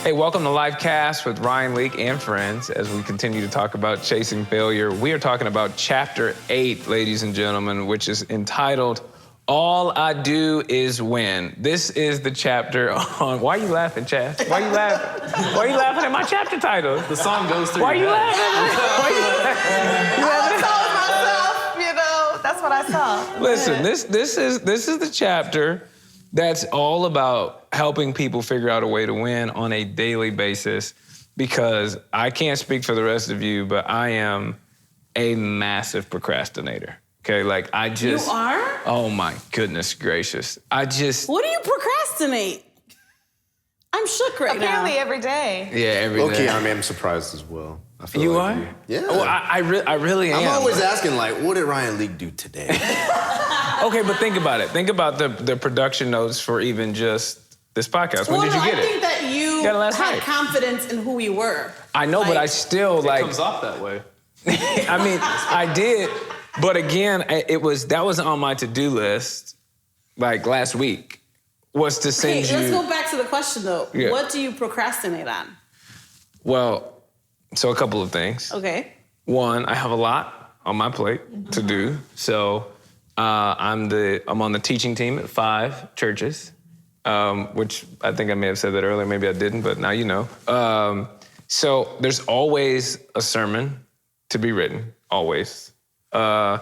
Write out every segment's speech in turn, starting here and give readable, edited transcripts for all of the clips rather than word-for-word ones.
Hey, welcome to Lifecast with Ryan Leak and friends as we continue to talk about chasing failure. We are talking about chapter 8, ladies and gentlemen, which is entitled, All I Do Is Win. This is the chapter on... Why are you laughing, Chaz? Why are you laughing? Why are you laughing at my chapter title? The song goes through Why are you your head. laughing? Why are you laughing? You laughing? I told myself, that's what I saw. Listen, this is the chapter that's all about helping people figure out a way to win on a daily basis, because I can't speak for the rest of you, but I am a massive procrastinator. Okay, like I just... You are? Oh my goodness gracious. What do you procrastinate? I'm shook right now. Apparently every day. Yeah, every day. Okay, I mean, I'm surprised as well. I feel You like are? Yeah. Oh, I really am. I'm always asking, like, what did Ryan Leak do today? Okay, but think about it. Think about the production notes for even just this podcast. When did you get I think that you Got it last had night. confidence in who we were. I know, but I still It like... comes off that way. I mean, I did, but again, that was on my to-do list, like last week, was to send you... Let's go back to the question, though. Yeah. What do you procrastinate on? Well, so a couple of things. Okay. One, I have a lot on my plate to do. So I'm on the teaching team at 5 churches, which I think I may have said that earlier. Maybe I didn't, but now you know. So there's always a sermon to be written, always. And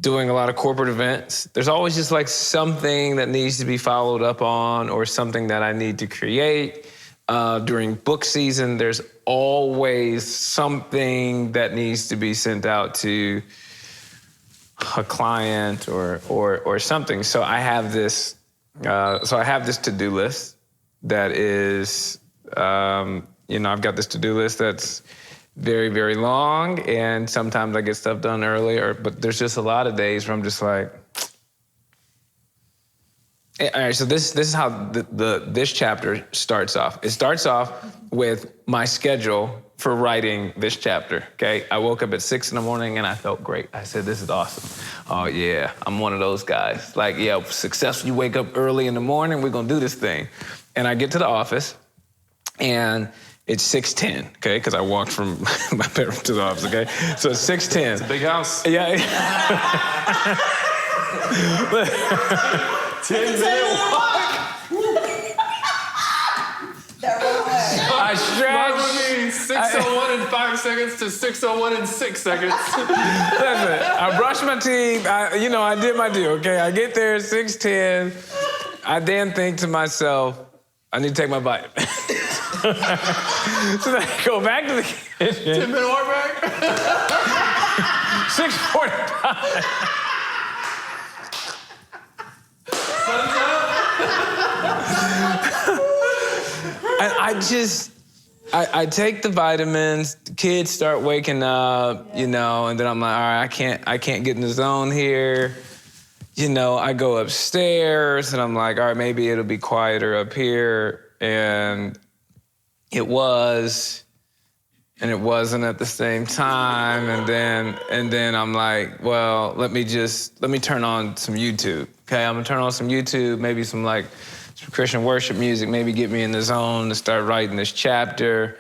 doing a lot of corporate events. There's always just like something that needs to be followed up on or something that I need to create. During book season, there's always something that needs to be sent out to a client or something. So I have this to-do list that is, I've got this to-do list that's very, very long, and sometimes I get stuff done early, but there's just a lot of days where I'm just like... All right, so this is how this chapter starts off. It starts off with my schedule for writing this chapter, okay? I woke up at 6 a.m. and I felt great. I said, this is awesome. Oh yeah, I'm one of those guys. Like, yeah, successful, you wake up early in the morning, we're gonna do this thing. And I get to the office, and it's 6:10, okay? Because I walked from my bedroom to the office, okay? So it's 6:10. It's a big house. Yeah. 10-minute walk. I stretched. 6:01 in 5 seconds to 6:01 in 6 seconds. Listen, I brushed my teeth. I did my deal, okay? I get there at 6:10. I then think to myself, I need to take my vitamin. So then I go back to the kitchen. 10-minute walk back. 6:45. And I take the vitamins, the kids start waking up, and then I'm like, all right, I can't get in the zone here. I go upstairs and I'm like, all right, maybe it'll be quieter up here. And it was, and it wasn't at the same time. And then I'm like, well, let me turn on some YouTube. Okay, I'm gonna turn on some YouTube, maybe some Christian worship music, maybe get me in the zone to start writing this chapter.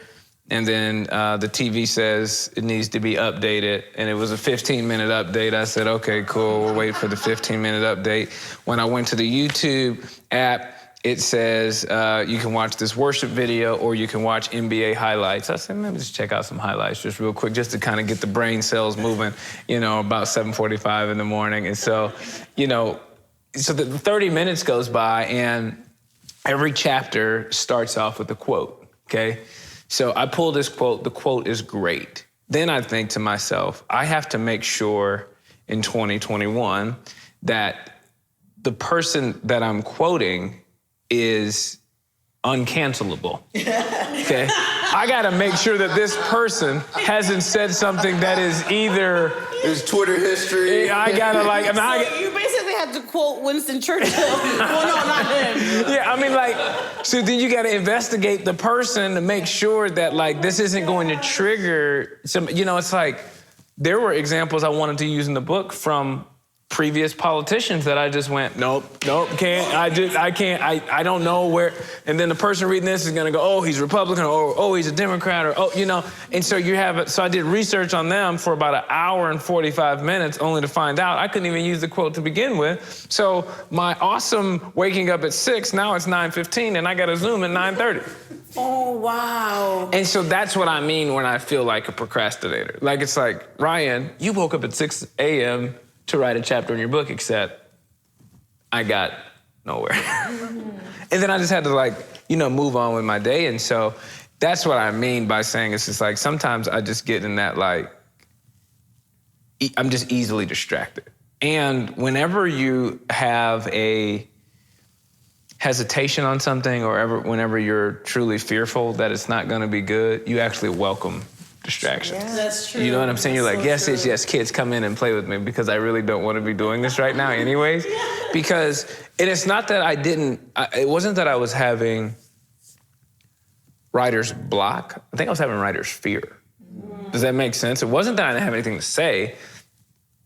And then the TV says it needs to be updated. And it was a 15-minute update. I said, okay, cool, we'll wait for the 15-minute update. When I went to the YouTube app, it says you can watch this worship video or you can watch NBA highlights. I said, maybe just check out some highlights just real quick, just to kind of get the brain cells moving, about 7:45 in the morning. And so, so the 30 minutes goes by, and every chapter starts off with a quote, okay? So I pull this quote. The quote is great. Then I think to myself, I have to make sure in 2021 that the person that I'm quoting is uncancelable, okay? I gotta make sure that this person hasn't said something that is either... There's Twitter history. I gotta You basically had to quote Winston Churchill. Well, no, not him. Yeah, so then you gotta investigate the person to make sure that this isn't going to trigger some, it's like, there were examples I wanted to use in the book from previous politicians that I just went, nope, can't. I don't know where. And then the person reading this is gonna go, oh, he's Republican, or oh, he's a Democrat, or oh, you know. And so so I did research on them for about an hour and 45 minutes, only to find out I couldn't even use the quote to begin with. So my awesome waking up at 6, now it's 9:15, and I got a Zoom at 9:30. Oh, wow. And so that's what I mean when I feel like a procrastinator. Like, it's like, Ryan, you woke up at 6 a.m. to write a chapter in your book, except I got nowhere. And then I just had to, like, you know, move on with my day. And so that's what I mean by saying it's just like, sometimes I just get in that, like, I'm just easily distracted. And whenever you have a hesitation on something, or whenever you're truly fearful that it's not gonna be good, you actually welcome distractions. Yeah. That's true. You know what I'm saying? You're like, That's so yes, kids, come in and play with me, because I really don't want to be doing this right now anyways. Because, and it's not that it wasn't that I was having writer's block. I think I was having writer's fear. Does that make sense? It wasn't that I didn't have anything to say.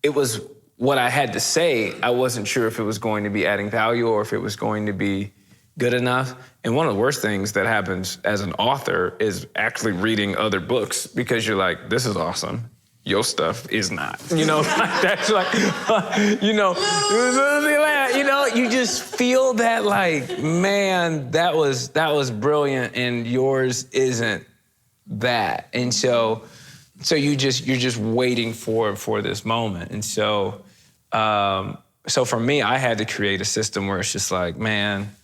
It was what I had to say, I wasn't sure if it was going to be adding value or if it was going to be good enough. And one of the worst things that happens as an author is actually reading other books, because you're like, this is awesome. Your stuff is not. You know, that's like, you know, you just feel that, like, man, that was brilliant, and yours isn't that. And so you're just waiting for this moment. And so for me, I had to create a system where it's just like, man,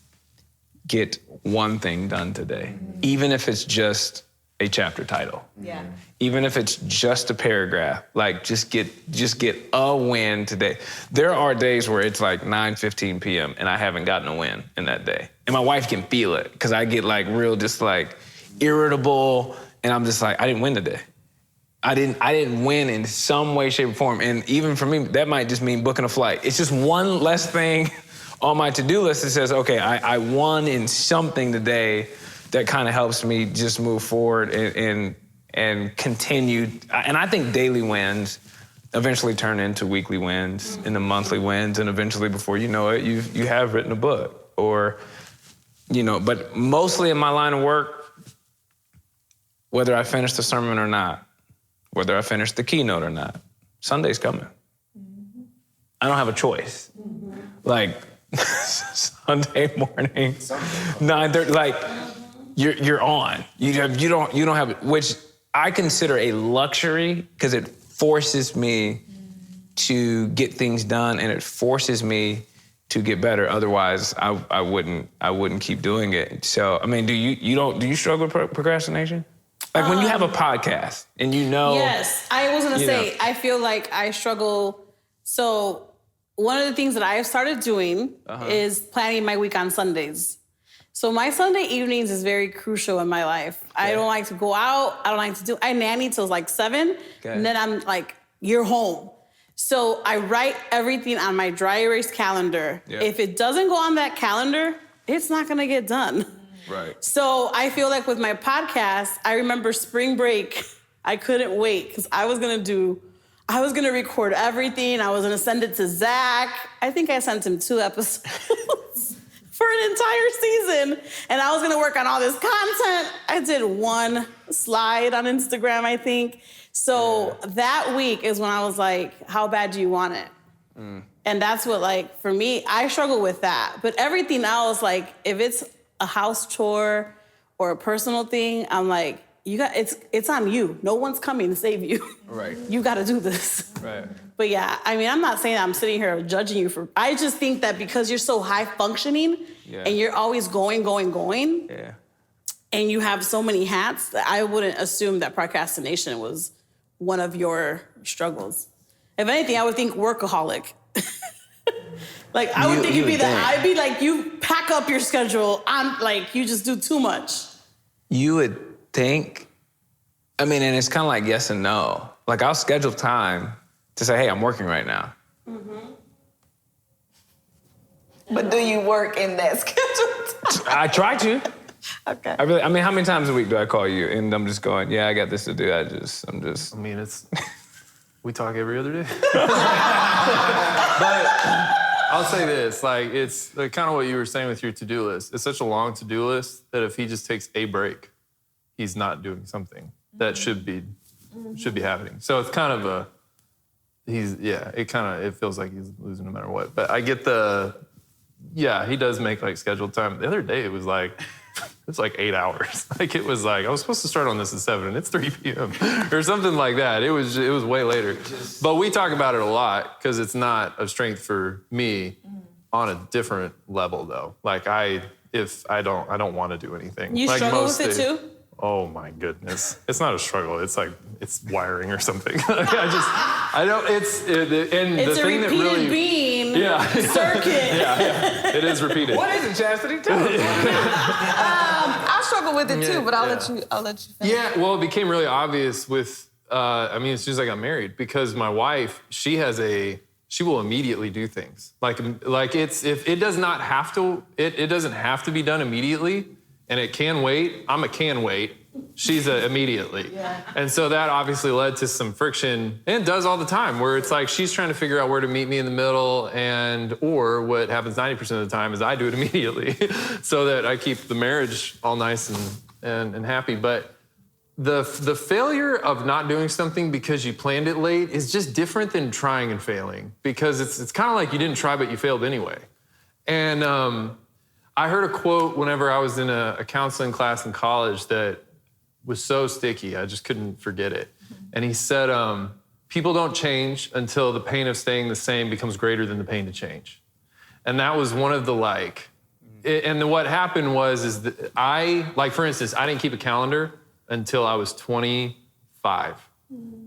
get one thing done today, even if it's just a chapter title. Yeah. Even if it's just a paragraph, like, just get a win today. There are days where it's like 9:15 p.m. and I haven't gotten a win in that day. And my wife can feel it, because I get like real just like irritable, and I'm just like, I didn't win today. I didn't win in some way, shape, or form. And even for me, that might just mean booking a flight. It's just one less thing on my to-do list that says, okay, I won in something today that kind of helps me just move forward and continue. And I think daily wins eventually turn into weekly wins, into monthly wins, and eventually, before you know it, you have written a book. Or, you know, but mostly in my line of work, whether I finish the sermon or not, whether I finish the keynote or not, Sunday's coming. I don't have a choice. Like, Sunday morning, 9:30, like, you're on. You don't have it, which I consider a luxury, because it forces me to get things done, and it forces me to get better. Otherwise, I wouldn't keep doing it. So, I mean, do you struggle with procrastination? Like, when you have a podcast and you know. Yes, I was gonna say, I feel like I struggle. So one of the things that I have started doing is planning my week on Sundays. So my Sunday evenings is very crucial in my life. I don't like to go out. I don't like to I nanny till like 7, and then I'm like, you're home. So I write everything on my dry erase calendar. Yeah. If it doesn't go on that calendar, it's not gonna get done. Right. So I feel like with my podcast, I remember spring break, I couldn't wait, because I was gonna record everything. I was gonna send it to Zach. I think I sent him 2 episodes for an entire season. And I was gonna work on all this content. I did 1 slide on Instagram, I think. So that week is when I was like, how bad do you want it? And that's what, like, for me, I struggle with that. But everything else, like, if it's a house chore or a personal thing, I'm like, it's on you. No one's coming to save you. Right. You got to do this. Right. But yeah, I mean, I'm not saying I'm sitting here judging you for. I just think that because you're so high functioning and you're always going, and you have so many hats, that I wouldn't assume that procrastination was one of your struggles. If anything, I would think workaholic. Like, I would think you'd be that. I'd be like, you pack up your schedule. I'm like, you just do too much. You would think, I mean, and it's kind of like yes and no. Like, I'll schedule time to say, hey, I'm working right now. But do you work in that schedule time? I try to. Okay. I mean, how many times a week do I call you and I'm just going, yeah, I got this to do. I'm just. I mean, it's We talk every other day. But I'll say this, like, it's like kind of what you were saying with your to-do list. It's such a long to-do list that if he just takes a break, he's not doing something that should be happening. So it's kind of it feels like he's losing no matter what. But I get he does make like scheduled time. The other day it was like 8 hours. Like it was like, I was supposed to start on this at 7 and it's 3 p.m. or something like that. It was way later. But we talk about it a lot because it's not a strength for me on a different level though. Like I don't want to do anything. You like struggle with it too? Oh my goodness. It's not a struggle. It's like, it's wiring or something. It's a repeated beam circuit. Yeah, it is repeated. What is it, Chastity? Tell us. I struggle with it too, but I'll let you finish. Yeah, well, it became really obvious with, as soon as I got married, because my wife, she will immediately do things. Like it doesn't have to be done immediately, and it can wait. I'm a can wait. She's a immediately. Yeah. And so that obviously led to some friction, and it does all the time, where it's like she's trying to figure out where to meet me in the middle, or what happens 90% of the time is I do it immediately so that I keep the marriage all nice and happy. But the failure of not doing something because you planned it late is just different than trying and failing, because it's kind of like you didn't try but you failed anyway. And I heard a quote whenever I was in a counseling class in college that was so sticky, I just couldn't forget it. And he said, people don't change until the pain of staying the same becomes greater than the pain to change. And that was one of the what happened was that for instance, I didn't keep a calendar until I was 25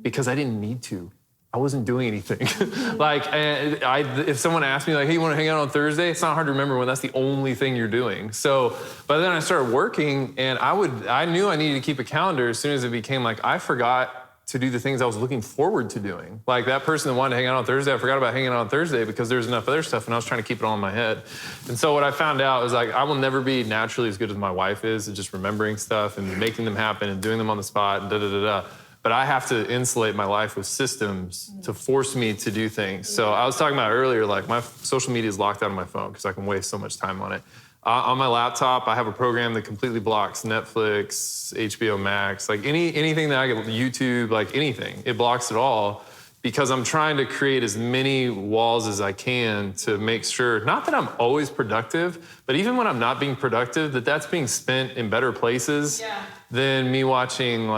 because I didn't need to. I wasn't doing anything. If someone asked me, like, hey, you want to hang out on Thursday? It's not hard to remember when that's the only thing you're doing. So, but then I started working, and I knew I needed to keep a calendar as soon as it became like I forgot to do the things I was looking forward to doing. Like that person that wanted to hang out on Thursday, I forgot about hanging out on Thursday because there's enough other stuff, and I was trying to keep it all in my head. And so what I found out was, like, I will never be naturally as good as my wife is at just remembering stuff and making them happen and doing them on the spot and da-da-da-da. But I have to insulate my life with systems to force me to do things. So I was talking about earlier, like my social media is locked out of my phone because I can waste so much time on it. On my laptop, I have a program that completely blocks Netflix, HBO Max, like anything that I get, YouTube, like anything. It blocks it all because I'm trying to create as many walls as I can to make sure, not that I'm always productive, but even when I'm not being productive, that's being spent in better places than me watching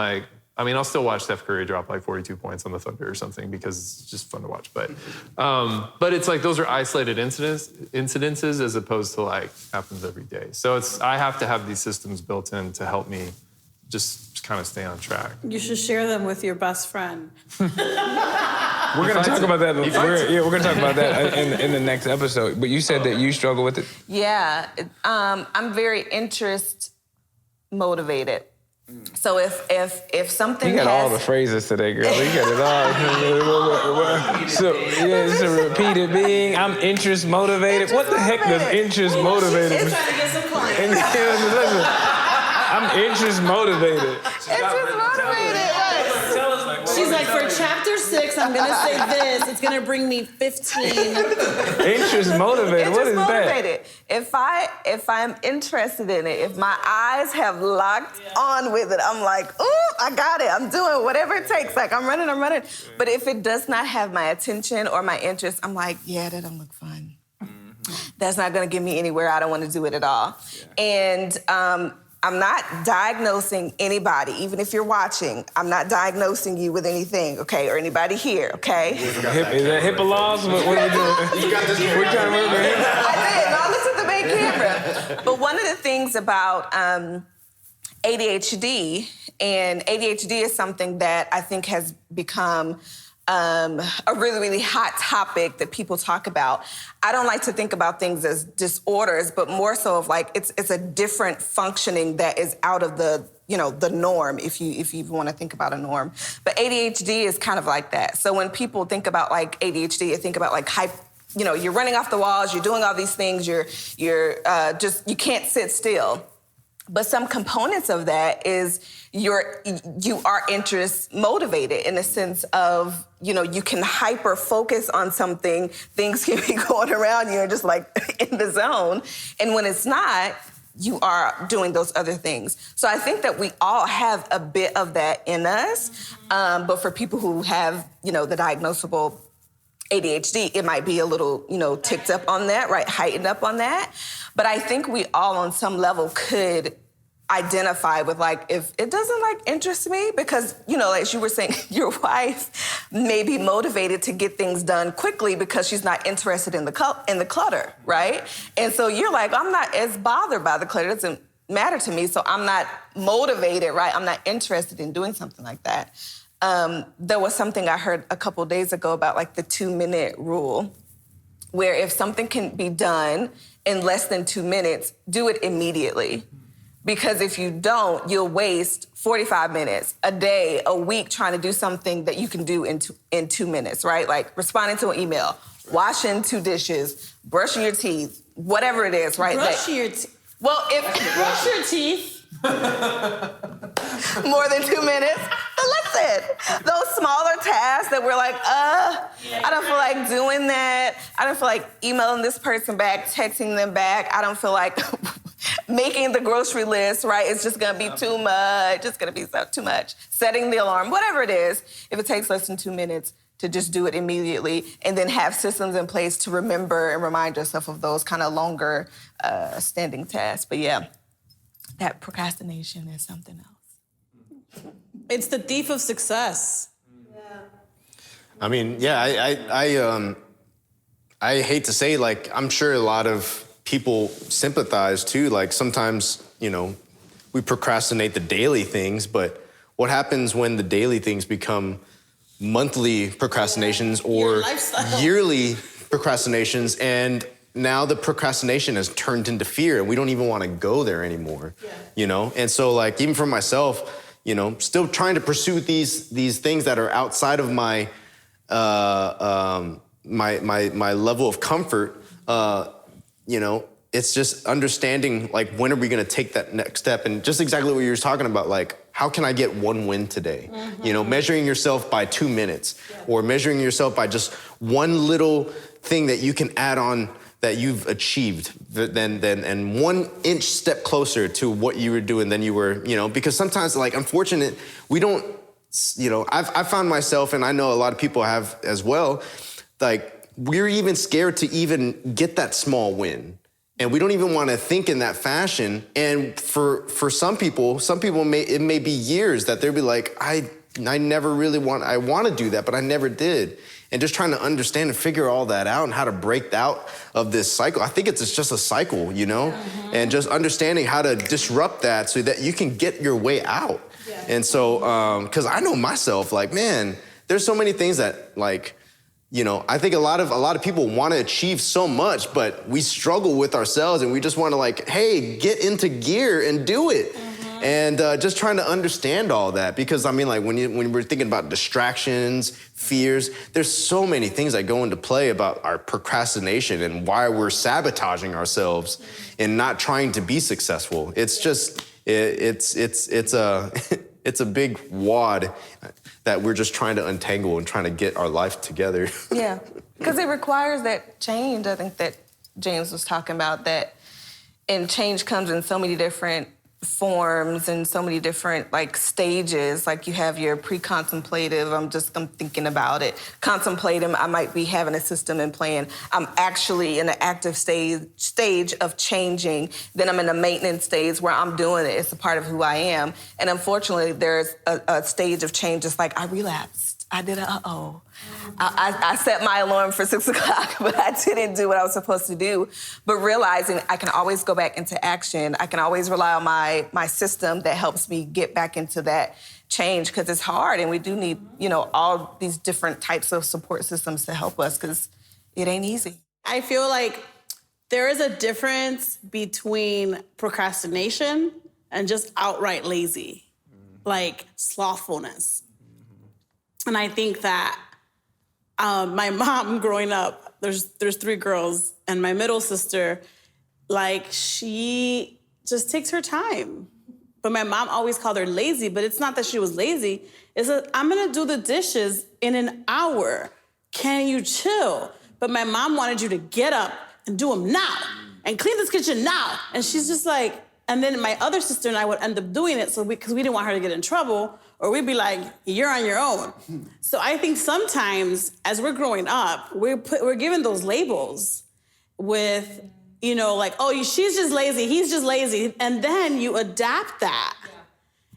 I'll still watch Steph Curry drop like 42 points on the Thunder or something because it's just fun to watch. But it's like those are isolated incidences as opposed to like happens every day. So I have to have these systems built in to help me just kind of stay on track. You should share them with your best friend. We're going to talk about that. We're going to talk about that in the next episode. But you said that you struggle with it. Yeah, I'm very interest motivated. So if something you got all the phrases today, girl. You got it all. So it's a repeated being. I'm interest motivated. What the heck does interest motivated? She's trying to get some clients. Listen, I'm interest motivated. She's like, for chapter 6, I'm gonna say this. It's gonna bring me 15. Interest motivated. What is motivated. That? If I'm interested in it, if my eyes have locked on with it, I'm like, ooh, I got it. I'm doing whatever it takes. Like I'm running. But if it does not have my attention or my interest, I'm like, yeah, that don't look fun. That's not gonna get me anywhere. I don't want to do it at all. Yeah. And I'm not diagnosing anybody, even if you're watching. I'm not diagnosing you with anything, okay, or anybody here, okay? Is that HIPAA laws? What are we doing? You got this. We're trying to remember him. I did. No, this is the main camera. But one of the things about ADHD, and ADHD is something that I think has become a really, really hot topic that people talk about. I don't like to think about things as disorders, but more so of like it's a different functioning that is out of the norm, if you even want to think about a norm. But ADHD is kind of like that. So when people think about like ADHD, they think about like you're running off the walls, you're doing all these things, you're you can't sit still. But some components of that is you are interest motivated in the sense of, you can hyper focus on something, things can be going around you and just like in the zone. And when it's not, you are doing those other things. So I think that we all have a bit of that in us. But for people who have, the diagnosable ADHD, it might be a little, ticked up on that, right? Heightened up on that. But I think we all on some level could identify with like, if it doesn't like interest me, because, as you were saying, your wife may be motivated to get things done quickly because she's not interested in the clutter, right? And so you're like, I'm not as bothered by the clutter. It doesn't matter to me. So I'm not motivated, right? I'm not interested in doing something like that. There was something I heard a couple days ago about like the 2-minute rule, where if something can be done in less than 2 minutes, do it immediately. Because if you don't, you'll waste 45 minutes, a day, a week trying to do something that you can do in 2 minutes, right? Like responding to an email, washing 2 dishes, brushing your teeth, whatever it is, right? Brushing your teeth. Well, if Brush your teeth. more than 2 minutes. But listen, those smaller tasks that we're like, I don't feel like doing that. I don't feel like emailing this person back, texting them back. I don't feel like making the grocery list, right? It's just gonna be too much. It's gonna be too much. Setting the alarm, whatever it is, if it takes less than 2 minutes, to just do it immediately and then have systems in place to remember and remind yourself of those kind of longer standing tasks. But yeah, that procrastination is something else. It's the thief of success. I mean, yeah, I hate to say, like, I'm sure a lot of people sympathize too. Like sometimes, we procrastinate the daily things, but what happens when the daily things become monthly procrastinations or yearly procrastinations, and now the procrastination has turned into fear and we don't even want to go there anymore, And so like, even for myself, still trying to pursue these things that are outside of my my level of comfort, it's just understanding, like, when are we going to take that next step? And just exactly what you were talking about, like, how can I get one win today? Measuring yourself by 2 minutes or measuring yourself by just one little thing that you can add on that you've achieved and 1 inch step closer to what you were doing than you were, because sometimes, like, unfortunate, we don't, I found myself, and I know a lot of people have as well, like, we're even scared to even get that small win. And we don't even want to think in that fashion. And for some people it may be years that they'll be like, I never really I want to do that, but I never did. And just trying to understand and figure all that out and how to break out of this cycle. I think it's just a cycle, and just understanding how to disrupt that so that you can get your way out. Yeah. And so, because I know myself, like, man, there's so many things that, like, I think a lot of people want to achieve so much, but we struggle with ourselves and we just want to, like, hey, get into gear and do it. And just trying to understand all that, because I mean, like, when we're thinking about distractions, fears, there's so many things that go into play about our procrastination and why we're sabotaging ourselves and not trying to be successful. It's just it's a big wad that we're just trying to untangle and trying to get our life together. Yeah, because it requires that change. I think that James was talking about that, and change comes in so many different forms and so many different, like, stages. Like, you have your pre-contemplative, I'm thinking about it. Contemplative, I might be having a system and plan. I'm actually in an active stage of changing. Then I'm in a maintenance stage where I'm doing it. It's a part of who I am. And unfortunately, there's a stage of change. It's like, I relapsed. I did I set my alarm for 6 o'clock, but I didn't do what I was supposed to do. But realizing I can always go back into action. I can always rely on my system that helps me get back into that change, because it's hard, and we do need, all these different types of support systems to help us, because it ain't easy. I feel like there is a difference between procrastination and just outright lazy, like slothfulness. And I think that my mom, growing up, there's 3 girls, and my middle sister, like, she just takes her time. But my mom always called her lazy, but it's not that she was lazy. It's that I'm gonna do the dishes in an hour. Can you chill? But my mom wanted you to get up and do them now and clean this kitchen now. And she's just like, and then my other sister and I would end up doing it because we didn't want her to get in trouble, or we'd be like, you're on your own. So I think sometimes as we're growing up, we're given those labels with, like, oh, she's just lazy, he's just lazy. And then you adapt that. Yeah.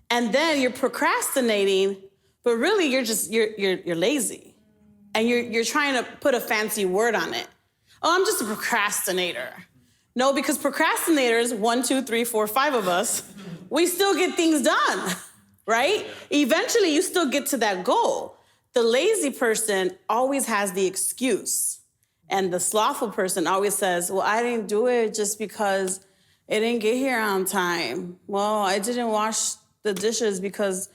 And then you're procrastinating, but really you're lazy. And you're trying to put a fancy word on it. Oh, I'm just a procrastinator. No, because procrastinators, 1, 2, 3, 4, 5 of us, we still get things done, right? Eventually you still get to that goal. The lazy person always has the excuse. And the slothful person always says, well, I didn't do it just because it didn't get here on time. Well, I didn't wash the dishes because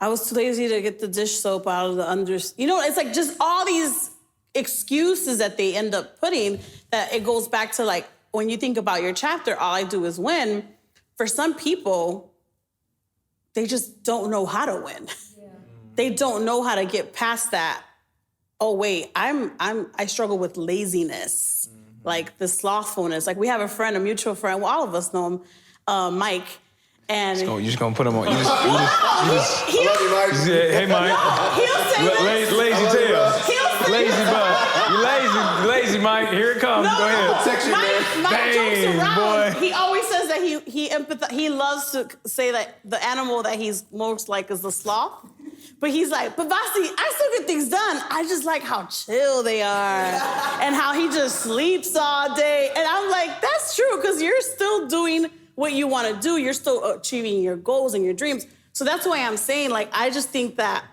I was too lazy to get the dish soap out of the it's like just all these excuses that they end up putting, that it goes back to like, when you think about your chapter, all I do is win. For some people, they just don't know how to win. Yeah. They don't know how to get past that. Oh wait, I struggle with laziness, like the slothfulness. Like we have a friend, a mutual friend. Well, all of us know him, Mike. And you're just gonna put him on. He'll Hey, Mike. He'll say this. Lazy tail. He'll say Lazy butt. You lazy, Mike. Here it comes. No, Go ahead. Mike jokes around. Boy. He always says that he loves to say that the animal that he's most like is the sloth. But he's like, but Vasi, I still get things done. I just like how chill they are and how he just sleeps all day. And I'm like, that's true, because you're still doing what you want to do. You're still achieving your goals and your dreams. So that's why I'm saying, like, I just think that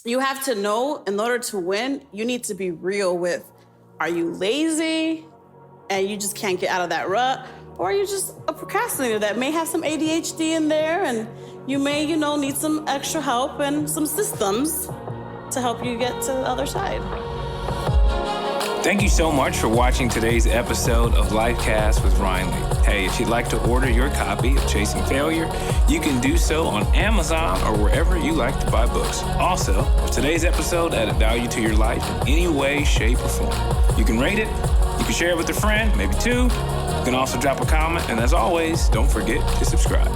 you have to know, in order to win, you need to be real with, are you lazy and you just can't get out of that rut? Or are you just a procrastinator that may have some ADHD in there, and you may, need some extra help and some systems to help you get to the other side. Thank you so much for watching today's episode of Lifecast with Riley. Hey, if you'd like to order your copy of Chasing Failure, you can do so on Amazon or wherever you like to buy books. Also, if today's episode added value to your life in any way, shape, or form, you can rate it, you can share it with a friend, maybe 2. You can also drop a comment, and as always, don't forget to subscribe.